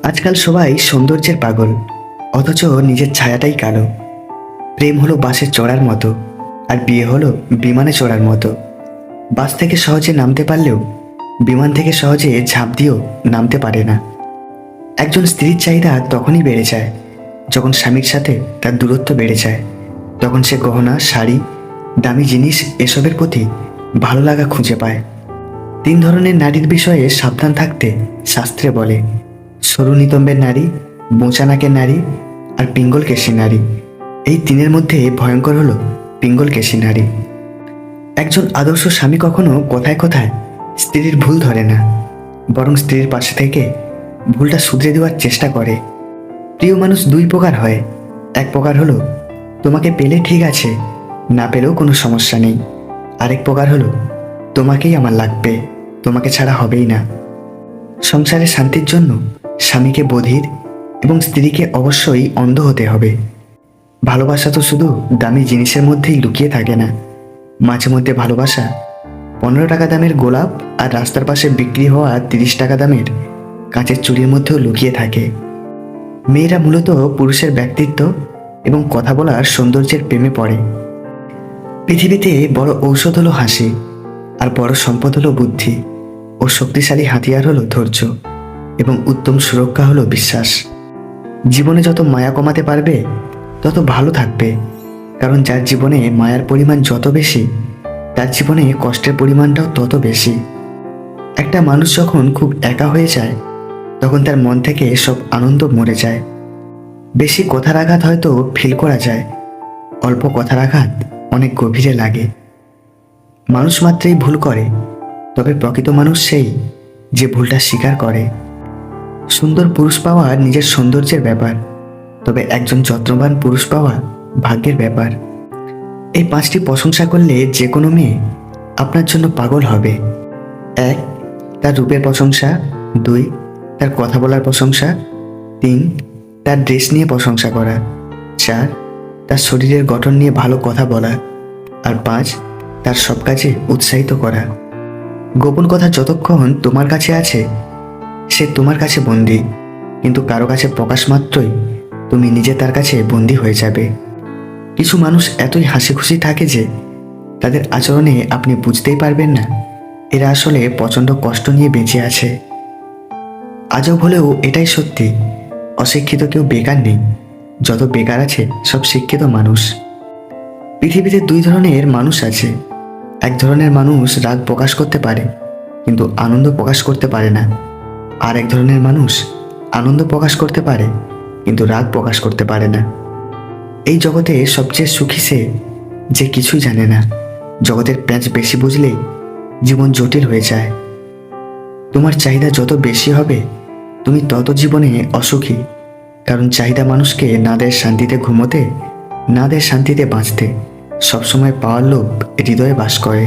আজকাল সবাই সৌন্দর্যের পাগল, অথচ নিজের ছায়াটাই কালো। প্রেম হলো বাসে চড়ার মতো, আর বিয়ে হলো বিমানে চড়ার মতো। বাস থেকে সহজে নামতে পারলেও বিমান থেকে সহজে ঝাঁপ দিয়েও নামতে পারে না। একজন স্ত্রীর চাহিদা তখনই বেড়ে যায় যখন স্বামীর সাথে তার দূরত্ব বেড়ে যায়। তখন সে গহনা, শাড়ি, দামি জিনিস এসবের প্রতি ভালো লাগা খুঁজে পায়। 3 ধরনের নারীর বিষয়ে সাবধান থাকতে শাস্ত্রে বলে: সরু নিতম্বের নারী, বোঁচা নাকের নারী, আর পিঙ্গল কেশী নারী। এই 3-এর মধ্যে ভয়ঙ্কর হলো পিঙ্গল কেশী নারী। একজন আদর্শ স্বামী কখনো কথায় কথায় স্ত্রীর ভুল ধরে না, বরং স্ত্রীর পাশে থেকে ভুলটা শুধরে দেওয়ার চেষ্টা করে। প্রিয় মানুষ 2 প্রকার হয়। এক প্রকার হলো তোমাকে পেলে ঠিক আছে, না পেলেও কোনো সমস্যা নেই। আরেক প্রকার হলো তোমাকেই আমার লাগবে, তোমাকে ছাড়া হবেই না। সংসারের শান্তির জন্য স্বামীকে বধির এবং স্ত্রীকে অবশ্যই অন্ধ হতে হবে। ভালোবাসা তো শুধু দামি জিনিসের মধ্যেই লুকিয়ে থাকে না। মাঝে মধ্যে ভালোবাসা 15 টাকা দামের গোলাপ আর রাস্তার পাশে বিক্রি হওয়া 30 টাকা দামের কাঁচের চুড়ির মধ্যেও লুকিয়ে থাকে। মেয়েরা মূলত পুরুষের ব্যক্তিত্ব এবং কথা বলার সৌন্দর্যের প্রেমে পড়ে। পৃথিবীতে বড় ঔষধ হলো হাসি, আর বড় সম্পদ হলো বুদ্ধি, ও শক্তিশালী হাতিয়ার হলো ধৈর্য, এবং উত্তম সুরক্ষা হলো বিশ্বাস। জীবনে যত মায়া কমাতে পারবে তত ভালো থাকবে, কারণ যার জীবনে মায়ার পরিমাণ যত বেশি, তার জীবনে কষ্টের পরিমাণটাও তত বেশি। একটা মানুষ যখন খুব একা হয়ে যায়, তখন তার মন থেকে সব আনন্দ মরে যায়। বেশি কথার আঘাত হয়তো ফিল করা যায়, অল্প কথার আঘাত অনেক গভীরে লাগে। মানুষ মাত্রই ভুল করে, তবে প্রকৃত মানুষ সেই যে ভুলটা স্বীকার করে। সুন্দর পুরুষ পাওয়া নিজের সৌন্দর্যের ব্যাপার, তবে একজন যত্নবান পুরুষ পাওয়া ভাগ্যের ব্যাপার। এই 5টি প্রশংসা করলে যে কোনো মেয়ে আপনার জন্য পাগল হবে। 1. তার রূপের প্রশংসা। 2. তার কথা বলার প্রশংসা। 3. তার ড্রেস নিয়ে প্রশংসা করা। 4. তার শরীরের গঠন নিয়ে ভালো কথা বলা। আর 5. তার সব কাজে উৎসাহিত করা। গোপন কথা যতক্ষণ তোমার কাছে আছে, সে তোমার কাছে বন্দী, কিন্তু কারো কাছে প্রকাশ মাত্রই তুমি নিজে তার কাছে বন্দী হয়ে যাবে। কিছু মানুষ এতই হাসি খুশি থাকে যে তাদের আচরণে আপনি বুঝতেই পারবেন না এরা আসলে প্রচণ্ড কষ্ট নিয়ে বেঁচে আছে। আজব হলেও এটাই সত্যি, অশিক্ষিত কেউ বেকার নেই, যত বেকার আছে সব শিক্ষিত মানুষ। পৃথিবীতে 2 ধরনের মানুষ আছে। এক ধরনের মানুষ রাগ প্রকাশ করতে পারে কিন্তু আনন্দ প্রকাশ করতে পারে না, আর এক ধরনের মানুষ আনন্দ প্রকাশ করতে পারে কিন্তু রাগ প্রকাশ করতে পারে না। এই জগতে সবচেয়ে সুখী সে যে কিছুই জানে না। জগতের প্যাঁচ বেশি বুঝলেই জীবন জটিল হয়ে যায়। তোমার চাহিদা যত বেশি হবে, তুমি তত জীবনে অসুখী, কারণ চাহিদা মানুষকে না দেয় শান্তিতে ঘুমোতে, না দেয় শান্তিতে বাঁচতে। সবসময় পাওয়ার লোভ হৃদয়ে বাস করে।